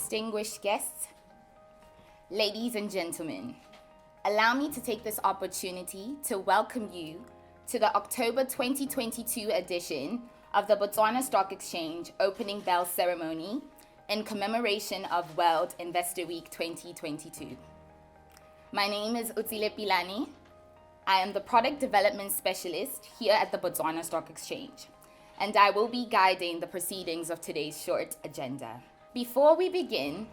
distinguished guests, ladies and gentlemen, allow me to take this opportunity to welcome you to the October 2022 edition of the Botswana Stock Exchange opening bell ceremony in commemoration of World Investor Week 2022. My name is Utsile Pilani. I am the Product Development Specialist here at the Botswana Stock Exchange, and I will be guiding the proceedings of today's short agenda. Before we begin,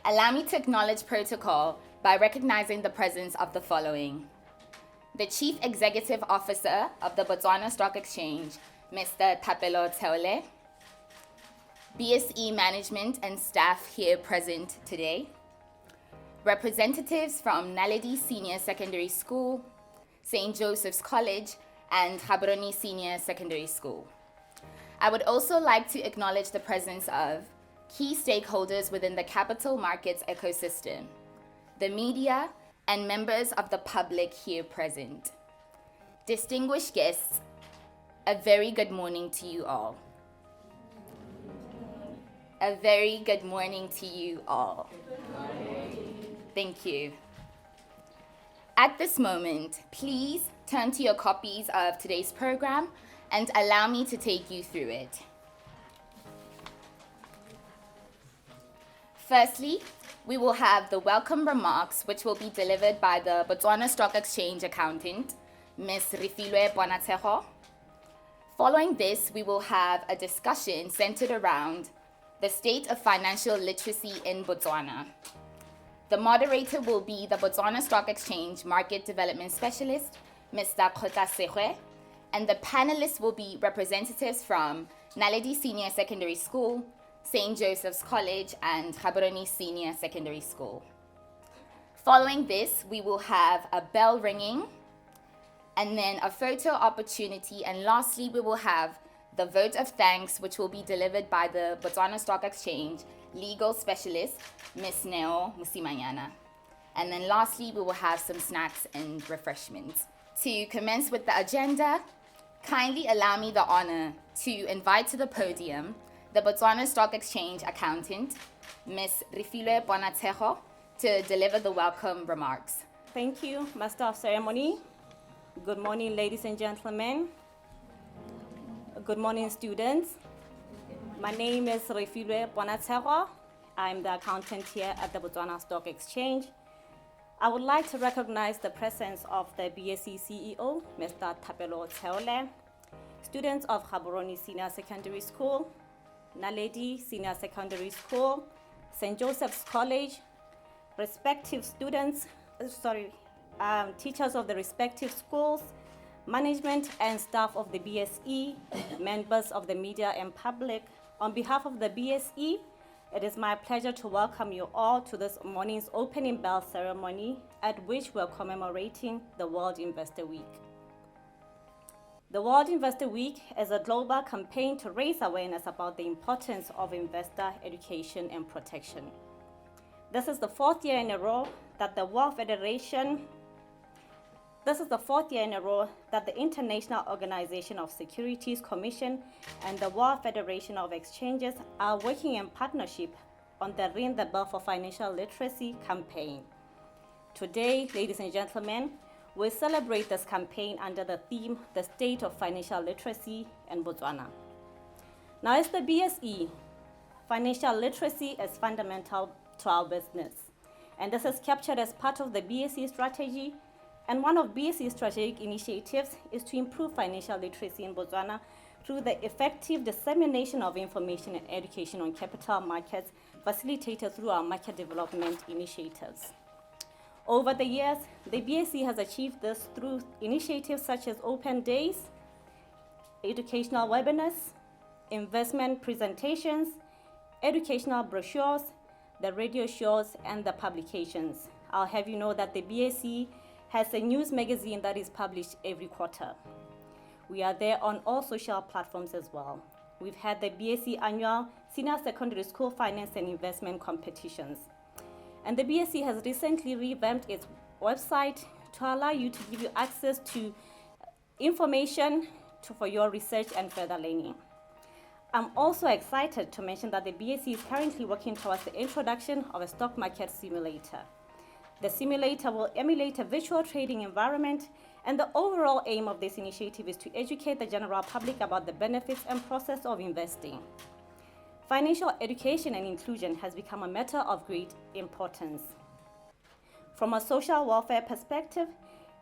allow me to acknowledge protocol by recognizing the presence of the following: the Chief Executive Officer of the Botswana Stock Exchange, Mr. Thapelo Theole, BSE management and staff here present today, representatives from Naledi Senior Secondary School, St. Joseph's College, and Gaborone Senior Secondary School. I would also like to acknowledge the presence of key stakeholders within the capital markets ecosystem, the media, and members of the public here present. Distinguished guests, a very good morning to you all. A very good morning to you all. Thank you. At this moment, please turn to your copies of today's program and allow me to take you through it. Firstly, we will have the welcome remarks, which will be delivered by the Botswana Stock Exchange accountant, Ms. Refilwe Bonatsego. Following this, we will have a discussion centered around the state of financial literacy in Botswana. The moderator will be the Botswana Stock Exchange Market Development Specialist, Mr. Segwe, and the panelists will be representatives from Naledi Senior Secondary School, St. Joseph's College, and Gaborone Senior Secondary School. Following this, we will have a bell ringing, and then a photo opportunity, and lastly, we will have the vote of thanks, which will be delivered by the Botswana Stock Exchange legal specialist, Ms. Neo Musimanyana. And then lastly, we will have some snacks and refreshments. To commence with the agenda, kindly allow me the honor to invite to the podium the Botswana Stock Exchange accountant, Ms. Refilwe Bonatsego, to deliver the welcome remarks. Thank you, Master of Ceremony. Good morning, ladies and gentlemen. Good morning, students. My name is Refilwe Bonatsego. I'm the accountant here at the Botswana Stock Exchange. I would like to recognize the presence of the BSE CEO, Mr. Thapelo Theole, students of Gaborone Senior Secondary School, Naledi Senior Secondary School, St. Joseph's College, teachers of the respective schools, management and staff of the BSE, members of the media and public. On behalf of the BSE, it is my pleasure to welcome you all to this morning's opening bell ceremony at which we're commemorating the World Investor Week. The World Investor Week is a global campaign to raise awareness about the importance of investor education and protection. This is the fourth year in a row that the International Organization of Securities Commission and the World Federation of Exchanges are working in partnership on the Ring the Bell for Financial Literacy campaign. Today, ladies and gentlemen, we celebrate this campaign under the theme, The State of Financial Literacy in Botswana. Now, as the BSE, financial literacy is fundamental to our business, and this is captured as part of the BSE strategy. And one of BSE's strategic initiatives is to improve financial literacy in Botswana through the effective dissemination of information and education on capital markets facilitated through our market development initiatives. Over the years, the BSE has achieved this through initiatives such as open days, educational webinars, investment presentations, educational brochures, the radio shows, and the publications. I'll have you know that the BSE has a news magazine that is published every quarter. We are there on all social platforms as well. We've had the BSE annual Senior Secondary School Finance and Investment competitions. And the BSE has recently revamped its website to allow you to give you access to information for your research and further learning. I'm also excited to mention that the BSc is currently working towards the introduction of a stock market simulator. The simulator will emulate a virtual trading environment, and the overall aim of this initiative is to educate the general public about the benefits and process of investing. Financial education and inclusion has become a matter of great importance. From a social welfare perspective,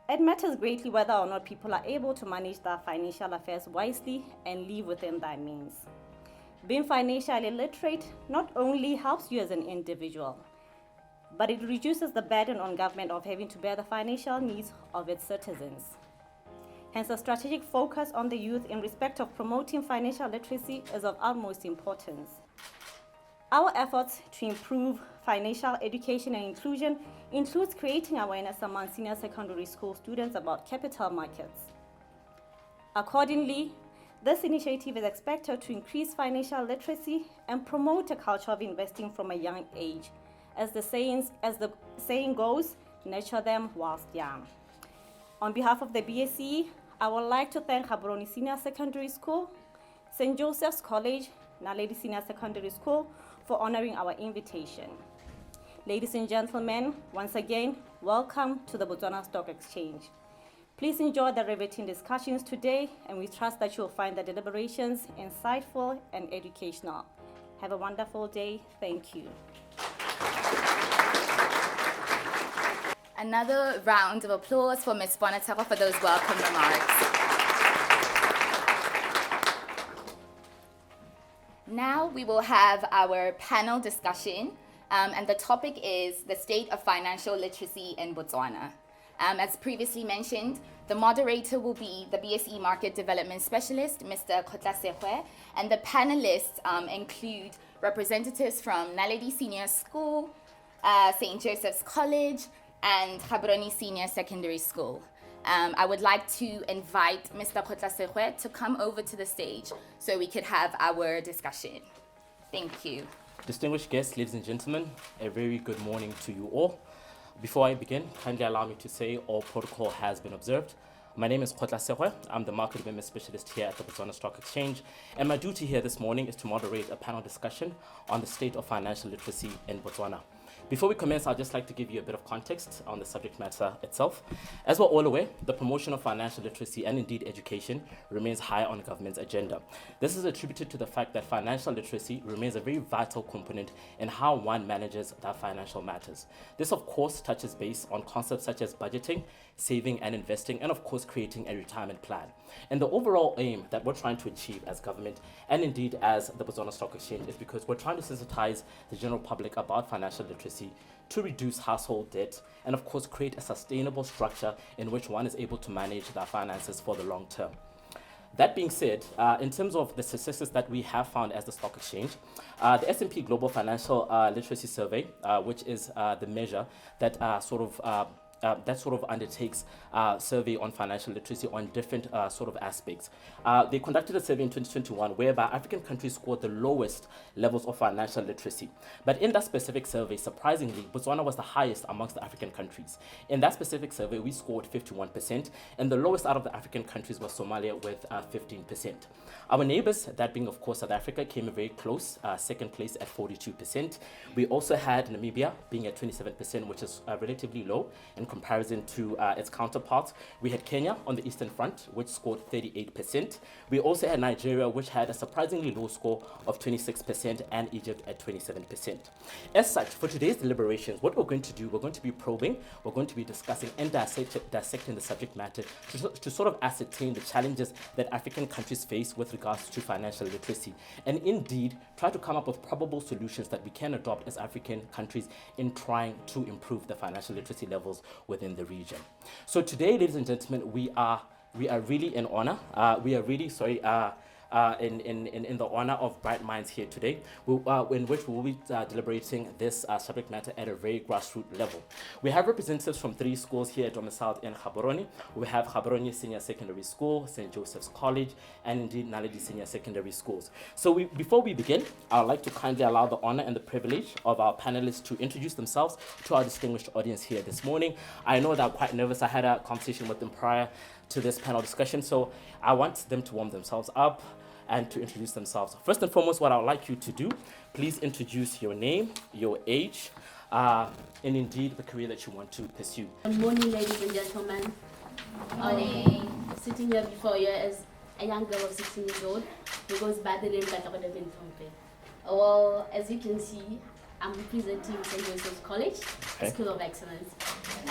it matters greatly whether or not people are able to manage their financial affairs wisely and live within their means. Being financially literate not only helps you as an individual, but it reduces the burden on government of having to bear the financial needs of its citizens. Hence, a strategic focus on the youth in respect of promoting financial literacy is of utmost importance. Our efforts to improve financial education and inclusion includes creating awareness among senior secondary school students about capital markets. Accordingly, this initiative is expected to increase financial literacy and promote a culture of investing from a young age. As the saying goes, nurture them whilst young. On behalf of the BSc, I would like to thank Gaborone Senior Secondary School, St. Joseph's College, Naledi Senior Secondary School for honoring our invitation. Ladies and gentlemen, once again, welcome to the Botswana Stock Exchange. Please enjoy the riveting discussions today, and we trust that you'll find the deliberations insightful and educational. Have a wonderful day. Thank you. Another round of applause for Ms. Bonatero for those welcome remarks. Now we will have our panel discussion, and the topic is the state of financial literacy in Botswana. As previously mentioned, the moderator will be the BSE Market Development Specialist, Mr. Kotlasehwe, and the panelists include representatives from Naledi Senior School, St. Joseph's College, and Gaborone Senior Secondary School. I would like to invite Mr. Kotlasehwe to come over to the stage so we could have our discussion. Thank you. Distinguished guests, ladies and gentlemen, a very good morning to you all. Before I begin, kindly allow me to say all protocol has been observed. My name is Kotlasehwe. I'm the Market Development Specialist here at the Botswana Stock Exchange, and my duty here this morning is to moderate a panel discussion on the state of financial literacy in Botswana. Before we commence, I'd just like to give you a bit of context on the subject matter itself. As we're all aware, the promotion of financial literacy and indeed education remains high on government's agenda. This is attributed to the fact that financial literacy remains a very vital component in how one manages their financial matters. This, of course, touches base on concepts such as budgeting, saving and investing, and of course creating a retirement plan. And the overall aim that we're trying to achieve as government and indeed as the Botswana Stock Exchange is because we're trying to sensitize the general public about financial literacy to reduce household debt and of course create a sustainable structure in which one is able to manage their finances for the long term. That being said, in terms of the successes that we have found as the stock exchange, the S&P Global Financial Literacy Survey, which is the measure that sort of undertakes survey on financial literacy on different sort of aspects. They conducted a survey in 2021 whereby African countries scored the lowest levels of financial literacy. But in that specific survey, surprisingly, Botswana was the highest amongst the African countries. In that specific survey, we scored 51%, and the lowest out of the African countries was Somalia with 15%. Our neighbors, that being of course South Africa, came very close, second place at 42%. We also had Namibia being at 27%, which is relatively low in comparison to its counterparts. We had Kenya on the Eastern Front, which scored 38%. We also had Nigeria, which had a surprisingly low score of 26%, and Egypt at 27%. As such, for today's deliberations, what we're going to do, we're going to be probing, we're going to be discussing and dissecting the subject matter to sort of ascertain the challenges that African countries face with regards to financial literacy, and indeed try to come up with probable solutions that we can adopt as African countries in trying to improve the financial literacy levels within the region. So today, ladies and gentlemen, we are really in honor. We are really in the honor of bright minds here today, in which we will be deliberating this subject matter at a very grassroots level. We have representatives from three schools here domiciled in Gaborone. We have Gaborone Senior Secondary School, St. Joseph's College, and indeed Naledi Senior Secondary Schools. So before we begin, I would like to kindly allow the honor and the privilege of our panelists to introduce themselves to our distinguished audience here this morning. I know that I'm quite nervous. I had a conversation with them prior to this panel discussion, so I want them to warm themselves up. and to introduce themselves. First and foremost, what I would like you to do, please introduce your name, your age, and indeed the career that you want to pursue. Good morning, ladies and gentlemen. Sitting here before you as a young girl of 16 years old who goes by the name Katakode Bintompe. Well, as you can see, I'm representing St. Joseph's College, School of Excellence.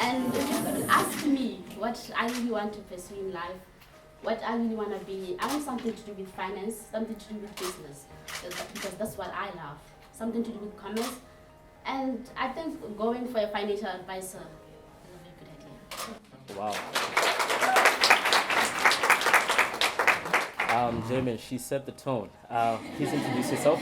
And if you ask me what I really want to pursue in life, what I really want to be, I want something to do with finance, something to do with business, because that's what I love. Something to do with commerce. And I think going for a financial advisor is a very good idea. Wow. Jamin, she set the tone. Please introduce yourself.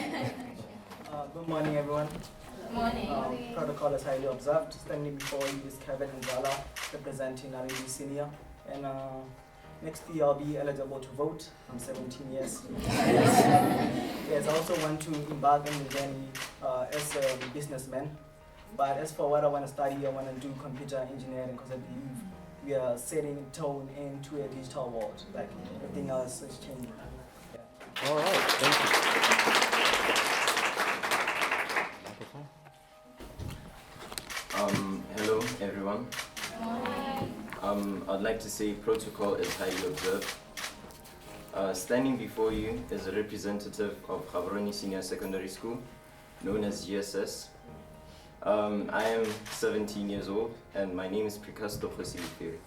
Good morning, everyone. Good morning. Protocol is highly observed. Standing before you is Kevin Nzala, representing Naribi Senior. And next year I'll be eligible to vote. I'm 17 years. Yes, I also want to embark on the journey as a businessman. But as for what I want to study, I want to do computer engineering because I believe we are setting tone into a digital world. Like everything else is changing. Yeah. All right, thank you. Hello everyone. I'd like to say protocol is highly observed. Standing before you is a representative of Gaborone Senior Secondary School, known as GSS. I am 17 years old and my name is Prikasto Khosibifiri.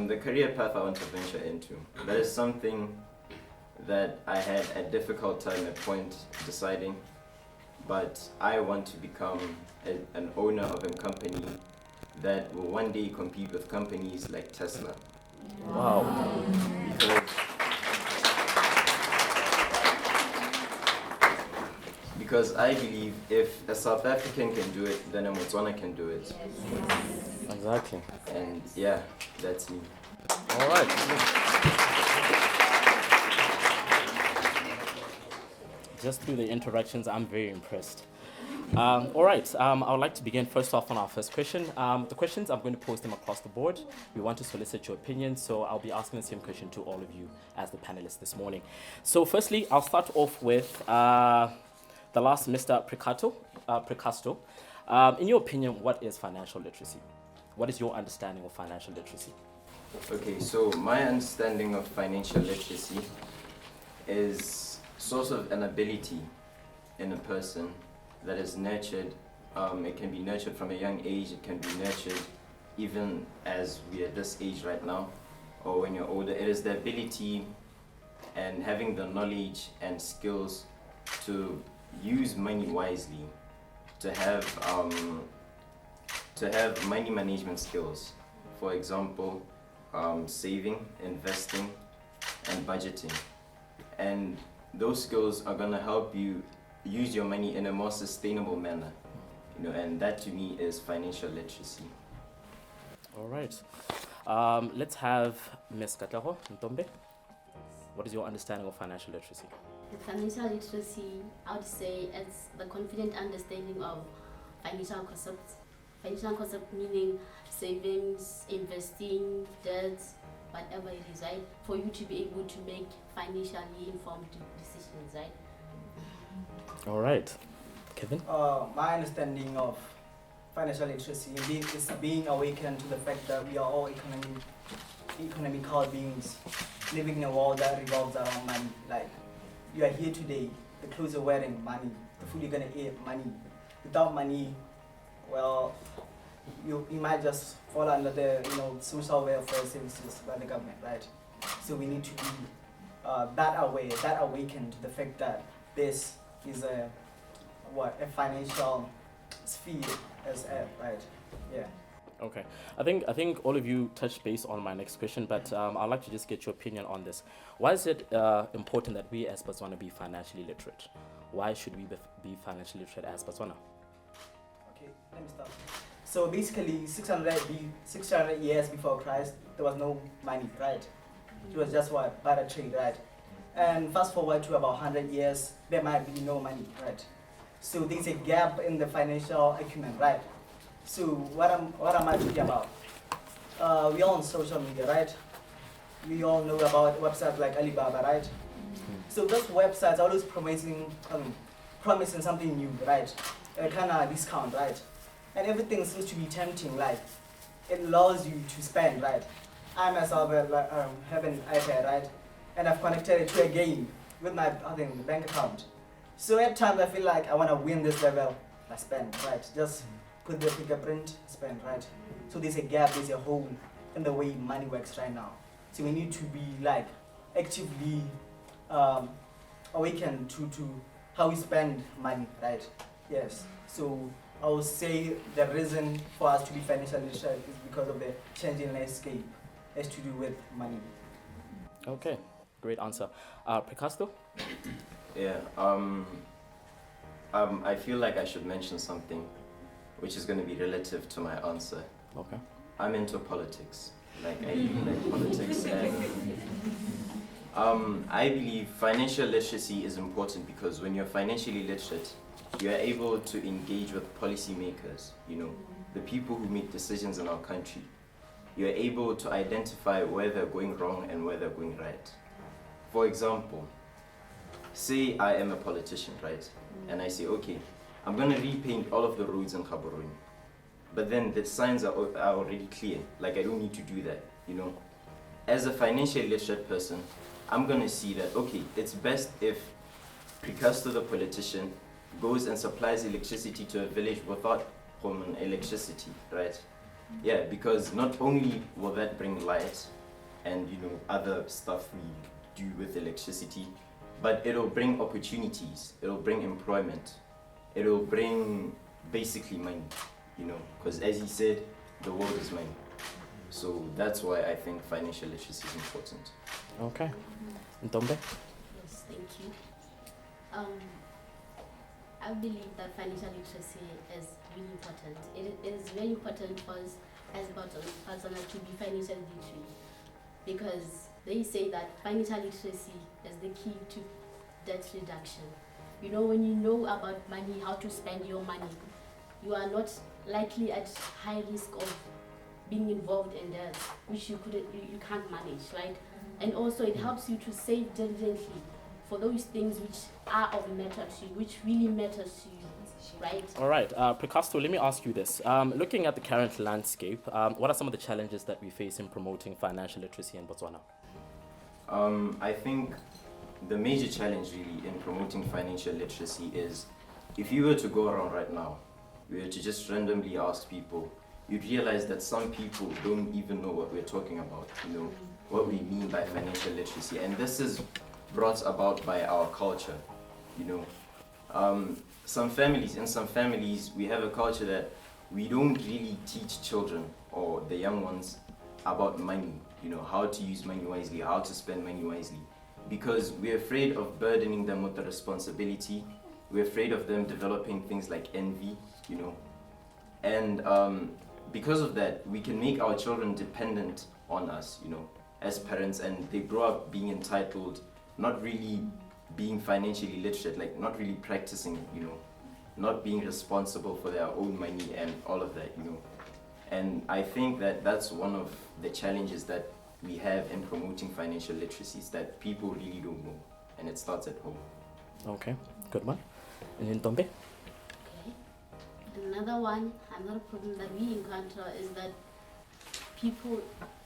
The career path I want to venture into, that is something that I had a difficult time at point deciding, but I want to become an owner of a company that will one day compete with companies like Tesla. Wow. Because I believe if a South African can do it, then a Botswana can do it. Exactly. And yeah, that's me. All right. Just through the interactions, I'm very impressed. All right, I would like to begin first off on our first question. The questions, I'm going to post them across the board. We want to solicit your opinion, so I'll be asking the same question to all of you as the panelists this morning. So firstly, I'll start off with the last Mr. Precasto. In your opinion, what is financial literacy? What is your understanding of financial literacy? Okay, so my understanding of financial literacy is sort of an ability in a person that is nurtured. It can be nurtured from a young age, it can be nurtured even as we are at this age right now, or when you're older. It is the ability and having the knowledge and skills to use money wisely, to have money management skills. For example, saving, investing, and budgeting. And those skills are going to help you use your money in a more sustainable manner, and that to me is financial literacy. All right. Let's have Ms. Katlaho Ntombe. What is your understanding of financial literacy? The financial literacy, I would say, it's the confident understanding of financial concepts. Financial concept meaning savings, investing, debts, whatever it is, right? For you to be able to make financially informed decisions, right? All right. Kevin? My understanding of financial literacy is being awakened to the fact that we are all economical beings living in a world that revolves around money. Like, you are here today, the clothes you're wearing, money, the food you're gonna eat, money. Without money, well, you might just fall under the social welfare services by the government, right? So we need to be that awakened to the fact that this is a financial sphere as right? Yeah. Okay. I think all of you touched base on my next question, but I'd like to just get your opinion on this. Why is it important that we as Botswana be financially literate? Why should we be financially literate as Botswana? Okay, let me start. So basically, 600 years before Christ, there was no money, right? It was just barter trade, right? And fast forward to about 100 years, there might be no money, right? So there's a gap in the financial acumen, right? So what am I talking about? We all on social media, right? We all know about websites like Alibaba, right? So those websites are always promising something new, right? A kind of discount, right? And everything seems to be tempting, like it allows you to spend, right? I myself have an iPad, right? And I've connected it to a game with my bank account. So at times I feel like I want to win this level, I spend, right? Just put the fingerprint, spend, right? So there's a gap, there's a hole in the way money works right now. So we need to be like actively awakened to how we spend money, right? Yes. So I would say the reason for us to be financially literate is because of the changing landscape has to do with money. Okay, great answer. Picasso? Yeah. I feel like I should mention something which is going to be relative to my answer. Okay. I'm into politics. Like, I really like politics. And I believe financial literacy is important because when you're financially literate, you are able to engage with policymakers, the people who make decisions in our country. You're able to identify where they're going wrong and where they're going right. For example, say I am a politician, right? And I say, okay, I'm going to repaint all of the roads in Gaborone. But then the signs are already clear. Like, I don't need to do that, As a financially literate person, I'm going to see that, okay, it's best if Picasso, the politician, goes and supplies electricity to a village without common electricity, right? Yeah, because not only will that bring light and, other stuff we do with electricity, but it'll bring opportunities, it'll bring employment, it'll bring basically money, because as he said, the world is money. So that's why I think financial literacy is important. Okay. Ntombe? Yes, thank you. I believe that financial literacy is really important. It is very important for us as Botswana to be financially literate, because they say that financial literacy is the key to debt reduction. When you know about money, how to spend your money, you are not likely at high risk of being involved in debt, which you can't manage, right? And also it helps you to save diligently for those things which are of matter to you, which really matters to you, right? All right, Picasso, let me ask you this. Looking at the current landscape, what are some of the challenges that we face in promoting financial literacy in Botswana? I think the major challenge really in promoting financial literacy is, if you were to go around right now, we were to just randomly ask people, you'd realize that some people don't even know what we're talking about, what we mean by financial literacy. And this is brought about by our culture, in some families, we have a culture that we don't really teach children or the young ones about money, how to use money wisely, how to spend money wisely, because we're afraid of burdening them with the responsibility. We're afraid of them developing things like envy, and because of that, we can make our children dependent on us, as parents, and they grow up being entitled, not really being financially literate, like not really practicing, not being responsible for their own money and all of that, And I think that that's one of the challenges that we have in promoting financial literacy, is that people really don't know, and it starts at home. Okay, good one. And then Ntombe? Okay. Another problem that we encounter is that people,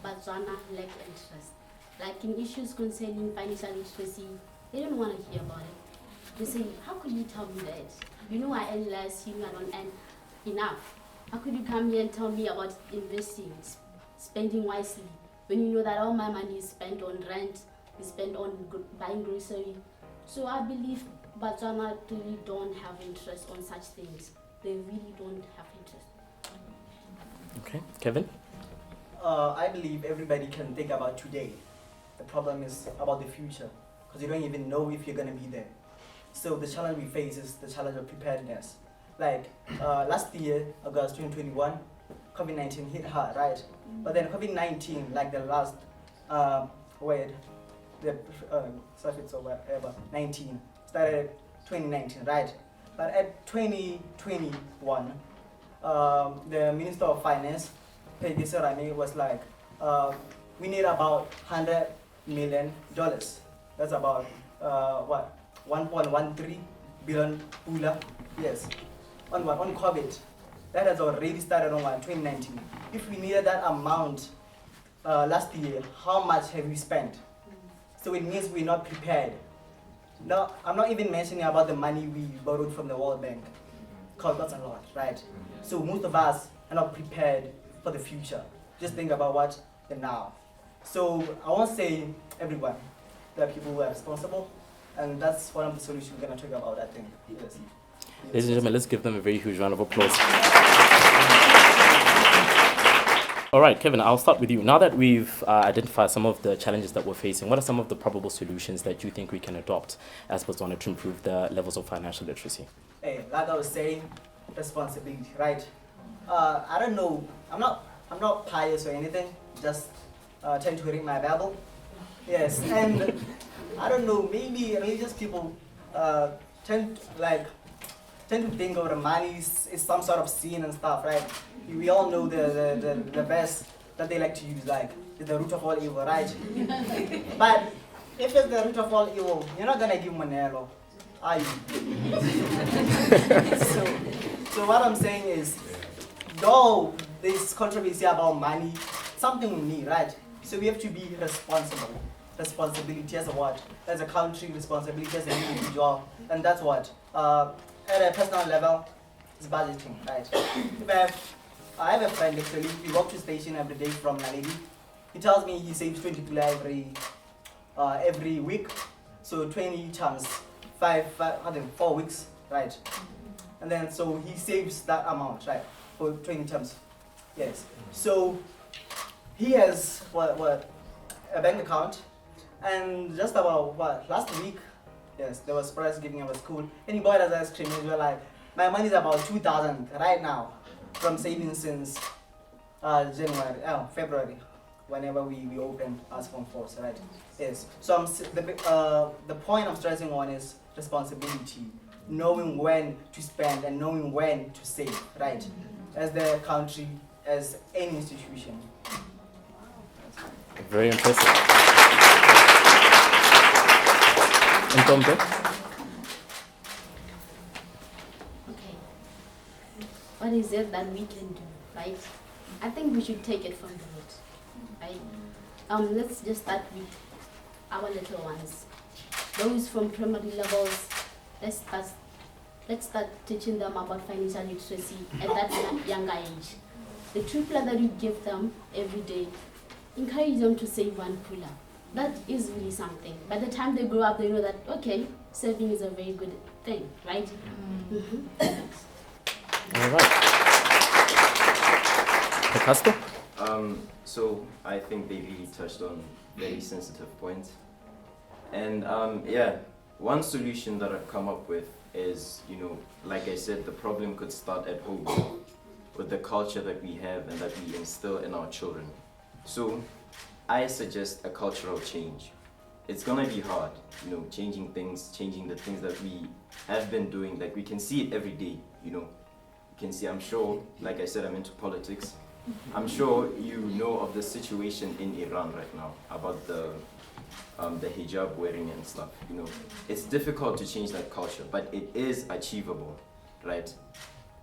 Botswana, lack interest. Like in issues concerning financial literacy, they don't want to hear about it. They say, how could you tell me that? I earn less, I don't earn enough. How could you come here and tell me about investing, spending wisely, when you know that all my money is spent on rent, is spent on buying grocery? So I believe Botswana really don't have interest on such things. They really don't have interest. Okay, Kevin? I believe everybody can think about today. The problem is about the future, because you don't even know if you're going to be there. So the challenge we face is the challenge of preparedness. Like last year, August 2021, COVID-19 hit hard, right? But then COVID-19, like the last word, the suffix or whatever, 19, started at 2019, right? But at 2021, the Minister of Finance, Peggy Serame, was like, we need about $100 million. That's about what 1.13 billion pula. Yes, on what, on COVID. That has already started on 2019. If we needed that amount last year, how much have we spent? So it means we're not prepared. No, I'm not even mentioning about the money we borrowed from the World Bank, because that's a lot, right? So most of us are not prepared for the future. Just think about what the now. So I won't say everyone, there are people who are responsible, and that's one of the solutions we're going to talk about, I think. Yes. Ladies and gentlemen, let's give them a very huge round of applause. All right, Kevin, I'll start with you. Now that we've identified some of the challenges that we're facing, what are some of the probable solutions that you think we can adopt as Botswana to improve the levels of financial literacy? Hey, like I was saying, responsibility, right? I don't know, I'm not pious or anything, just tend to read my Bible. Yes, and I don't know, maybe religious people tend to think of the money is some sort of sin and stuff, right? We all know the verse that they like to use, like, it's the root of all evil, right? But if it's the root of all evil, you're not gonna give Monero, are you? So what I'm saying is, though this controversy about money, something we need, right? So we have to be responsible. Responsibility as a what? As a country, responsibility as an individual, and that's what? At a personal level, it's budgeting, right? I have a friend actually, we walk to station every day from Naledi. He tells me he saves 20 pula every week, so 20 times 4 weeks, right? And then so he saves that amount, right, for 20 times. Yes. So he has a bank account, and just about last week, yes, there was prize giving him a school, and he bought us ice cream. And we were like, my money is about 2,000 right now from saving since February, whenever we opened as Form 4s, right? Yes. So the point I'm stressing on is responsibility, knowing when to spend and knowing when to save, right? As the country, as any institution. Very impressive. Ntombe? Okay. What is it that we can do, right? I think we should take it from the root, right? Let's just start with our little ones. Those from primary levels, let's start teaching them about financial literacy at that younger age. The triplet that you give them every day, encourage them to save one pula. That is really something. By the time they grow up, they know that, okay, saving is a very good thing, right? All right. Casper? So I think they really touched on very sensitive points. And yeah, one solution that I've come up with is, like I said, the problem could start at home with the culture that we have and that we instill in our children. So I suggest a cultural change. It's gonna be hard, changing the things that we have been doing. Like, we can see it every day, You can see, I'm sure, like I said, I'm into politics. I'm sure you know of the situation in Iran right now about the hijab wearing and stuff, It's difficult to change that culture, but it is achievable, right?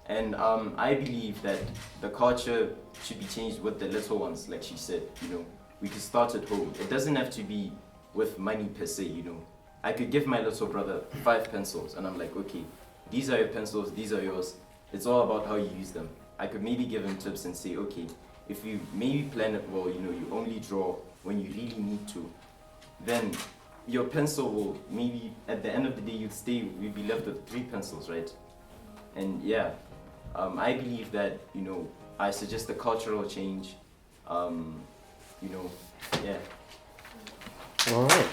And I believe that the culture should be changed with the little ones, like she said, We could start at home. It doesn't have to be with money per se, I could give my little brother 5 pencils, and I'm like, okay, these are your pencils, these are yours. It's all about how you use them. I could maybe give him tips and say, okay, if you maybe plan it well, you only draw when you really need to, then your pencil will maybe, at the end of the day, you'd be left with 3 pencils, right? And yeah, I believe that, I suggest a cultural change, yeah. All right.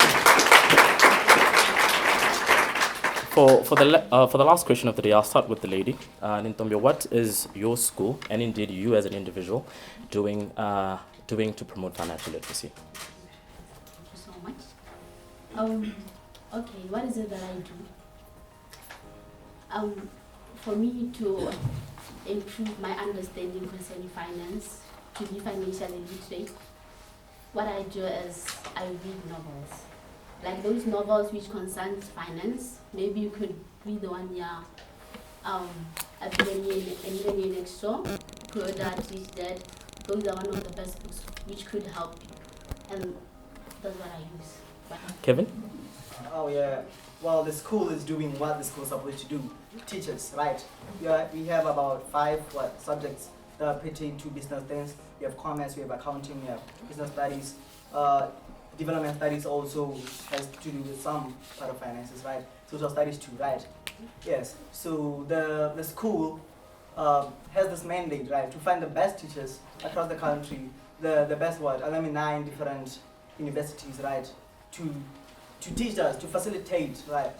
For the last question of the day, I'll start with the lady. Nintombe, what is your school, and indeed you as an individual, doing to promote financial literacy? Thank you so much. Okay, what is it that I do? For me to improve my understanding concerning finance, to be financially literate, what I do is I read novels. like those novels which concerns finance. Maybe you could read the one, yeah, at the next door, Poor Dad, Rich Dad. Those are one of the best books which could help you, and that's what I use. But Kevin? Oh yeah. Well, the school is doing what the school is supposed to do. Teachers, right? We have about 5 subjects that pertain to business things. We have commerce, we have accounting, we have business studies. Development studies also has to do with some part of finances, right? Social studies too, right? Yes. So the school has this mandate, right, to find the best teachers across the country, the best 9 different universities, right, to teach us, to facilitate, right,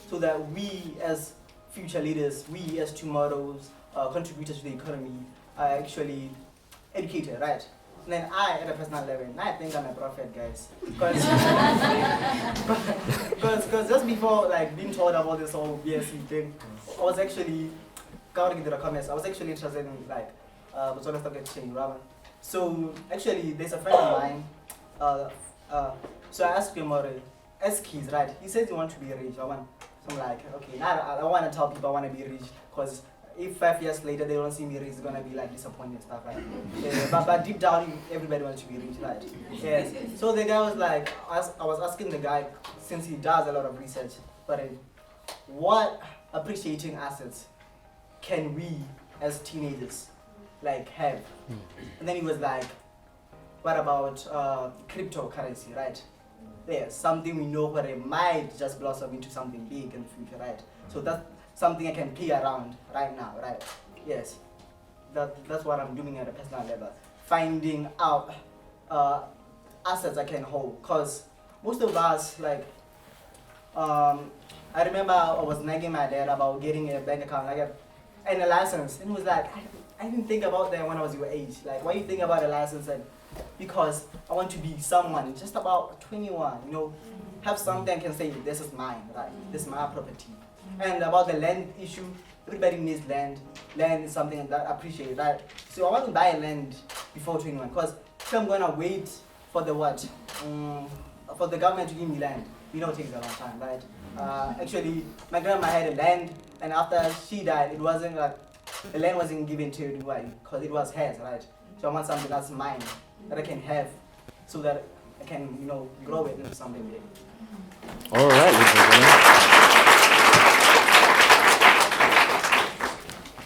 so that we as future leaders, we as tomorrow's contributors to the economy are actually educated, right? And then I, at a personal level, I think I'm a prophet, guys. Because just before being told about this whole BSc thing, I was actually, I was actually interested in Botswana Stock Exchange, rather. So actually, there's a friend of mine. So I asked him as kids, right? He said he wants to be rich. So I'm like, okay, now I want to tell people I want to be rich, because if 5 years later they don't see me rich, it's gonna be disappointing stuff, right? But deep down, everybody wants to be rich, right? Yes. So the guy was like, I was asking the guy, since he does a lot of research, but what appreciating assets can we as teenagers have? And then he was like, what about cryptocurrency, right? There's something we know where it might just blossom into something big in the future, right? So that's something I can play around right now, right? Yes. That's what I'm doing at a personal level. Finding out assets I can hold. Because most of us, I remember I was nagging my dad about getting a bank account and a license. And he was like, I didn't think about that when I was your age. Why you think about a license? And because I want to be someone just about 21, have something I can say, this is mine, right? This is my property. And about the land issue, everybody needs land. Land is something that I appreciate, right? So I want to buy land before 21, because if I'm going to wait for for the government to give me land, it takes a long time, right? Actually, my grandma had a land, and after she died, it wasn't the land wasn't given to anybody, because it was hers, right? So I want something that's mine, that I can have, so that I can, grow it into something big. All right, ladies and gentlemen.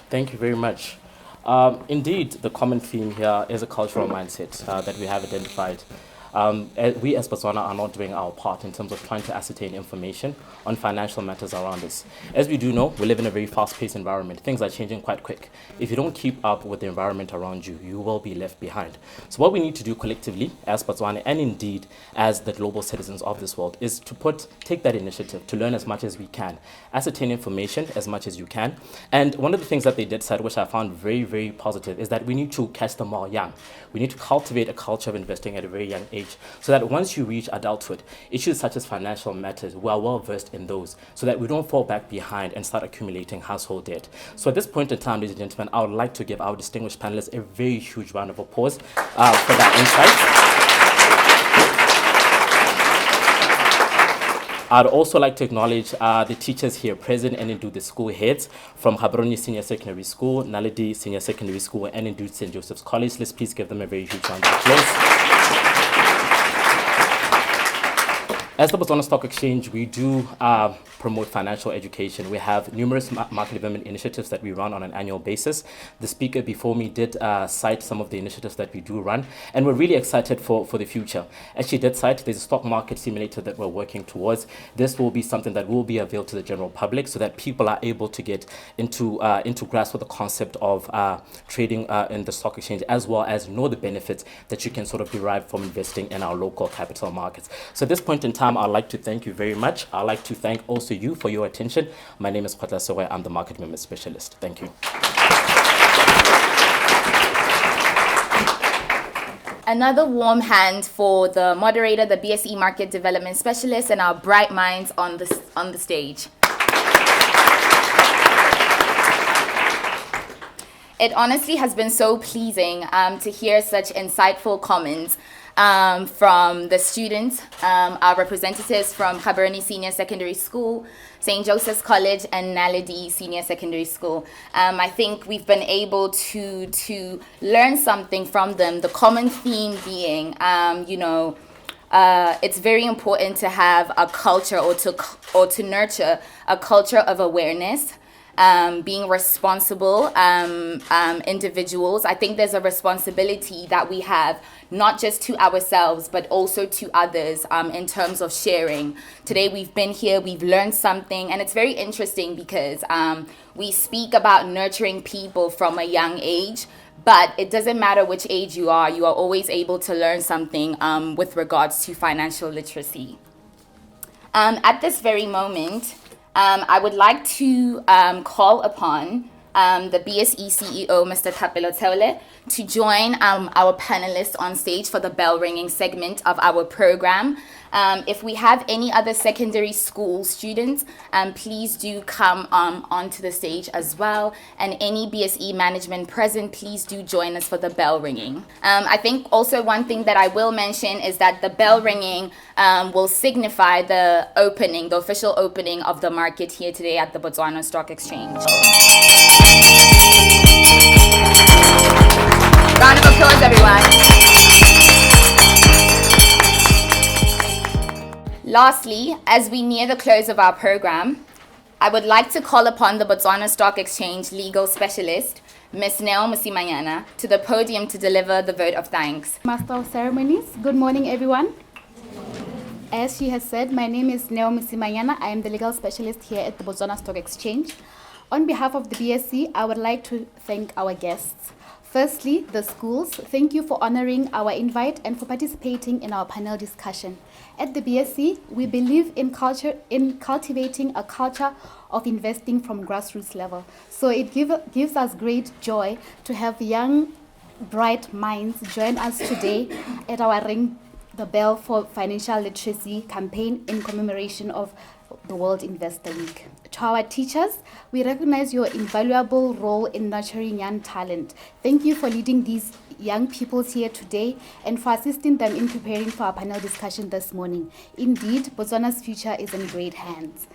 Thank you very much. Indeed, the common theme here is a cultural mindset that we have identified. We as Botswana are not doing our part in terms of trying to ascertain information on financial matters around us. As we do know, we live in a very fast-paced environment. Things are changing quite quick. If you don't keep up with the environment around you, you will be left behind. So what we need to do collectively as Botswana, and indeed as the global citizens of this world, is to take that initiative to learn as much as we can, ascertain information as much as you can. And one of the things that they did cite, which I found very, very positive, is that we need to catch them all young. We need to cultivate a culture of investing at a very young age, so that once you reach adulthood, issues such as financial matters, we are well versed in those, so that we don't fall back behind and start accumulating household debt. So at this point in time, ladies and gentlemen, I would like to give our distinguished panelists a very huge round of applause for that insight. I'd also like to acknowledge the teachers here present, and indeed the school heads from Gaborone Senior Secondary School, Naledi Senior Secondary School, and indeed St. Joseph's College. Let's please give them a very huge round of applause. As the Botswana Stock Exchange, we do promote financial education. We have numerous market development initiatives that we run on an annual basis. The speaker before me did cite some of the initiatives that we do run, and we're really excited for the future. As she did cite, there's a stock market simulator that we're working towards. This will be something that will be available to the general public, so that people are able to get into grasp with the concept of trading in the stock exchange, as well as know the benefits that you can sort of derive from investing in our local capital markets. So at this point in time, I'd like to thank you very much. I'd like to thank also you for your attention. My name is Probable Solutions. I'm the Market Development Specialist. Thank you. Another warm hand for the moderator, the BSE Market Development Specialist, and our bright minds on the stage. It honestly has been so pleasing to hear such insightful comments. from the students, our representatives from Gaborone Senior Secondary School, St. Joseph's College, and Naledi Senior Secondary School. I think we've been able to learn something from them, the common theme being, it's very important to have a culture or to nurture a culture of awareness, being responsible individuals. I think there's a responsibility that we have, not just to ourselves, but also to others in terms of sharing. Today we've been here, we've learned something, and it's very interesting because we speak about nurturing people from a young age, but it doesn't matter which age you are always able to learn something with regards to financial literacy. At this very moment, I would like to call upon the BSE CEO, Mr. Thapelo Theole, to join our panelists on stage for the bell ringing segment of our program. If we have any other secondary school students, please do come onto the stage as well. And any BSE management present, please do join us for the bell ringing. I think also one thing that I will mention is that the bell ringing will signify the opening, the official opening of the market here today at the Botswana Stock Exchange. Round of applause, everyone. Lastly, as we near the close of our program, I would like to call upon the Botswana Stock Exchange legal specialist, Ms. Neo Musimanyana, to the podium to deliver the vote of thanks. Master of Ceremonies, good morning, everyone. As she has said, my name is Neo Musimanyana. I am the legal specialist here at the Botswana Stock Exchange. On behalf of the BSC, I would like to thank our guests. Firstly, the schools, thank you for honoring our invite and for participating in our panel discussion. At the BSc, we believe in cultivating a culture of investing from grassroots level. So it gives us great joy to have young, bright minds join us today at our Ring the Bell for Financial Literacy campaign in commemoration of the World Investor Week. To our teachers, we recognize your invaluable role in nurturing young talent. Thank you for leading these young people here today and for assisting them in preparing for our panel discussion this morning. Indeed, Botswana's future is in great hands.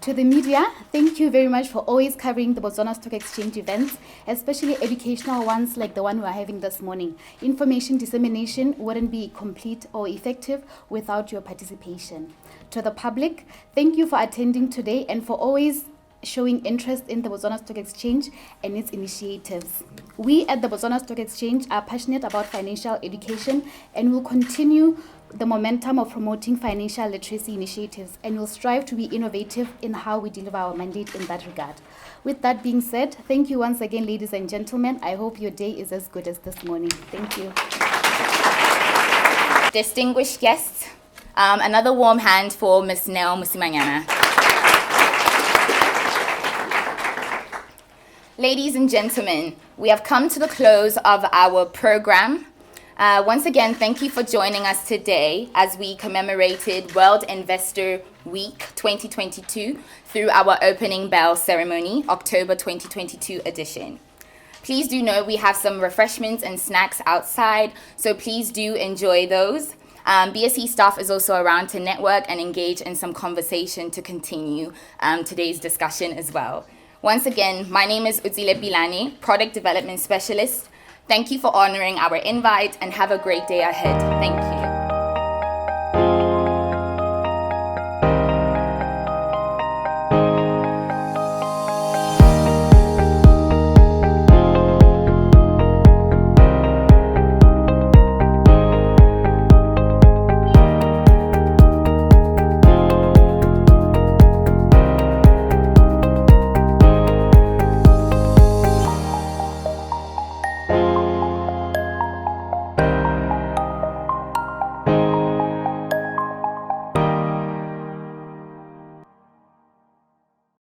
To the media, thank you very much for always covering the Botswana Stock Exchange events, especially educational ones like the one we're having this morning. Information dissemination wouldn't be complete or effective without your participation. To the public, thank you for attending today and for always showing interest in the Botswana Stock Exchange and its initiatives. We at the Botswana Stock Exchange are passionate about financial education and will continue the momentum of promoting financial literacy initiatives and will strive to be innovative in how we deliver our mandate in that regard. With that being said, thank you once again, ladies and gentlemen. I hope your day is as good as this morning. Thank you. Distinguished guests, another warm hand for Ms. Neo Musimanyana. Ladies and gentlemen, we have come to the close of our program. Once again, thank you for joining us today as we commemorated World Investor Week 2022 through our opening bell ceremony, October 2022 edition. Please do know we have some refreshments and snacks outside, so please do enjoy those. BSE staff is also around to network and engage in some conversation to continue today's discussion as well. Once again, my name is Utsile Pilani, Product Development Specialist. Thank you for honoring our invite and have a great day ahead. Thank you.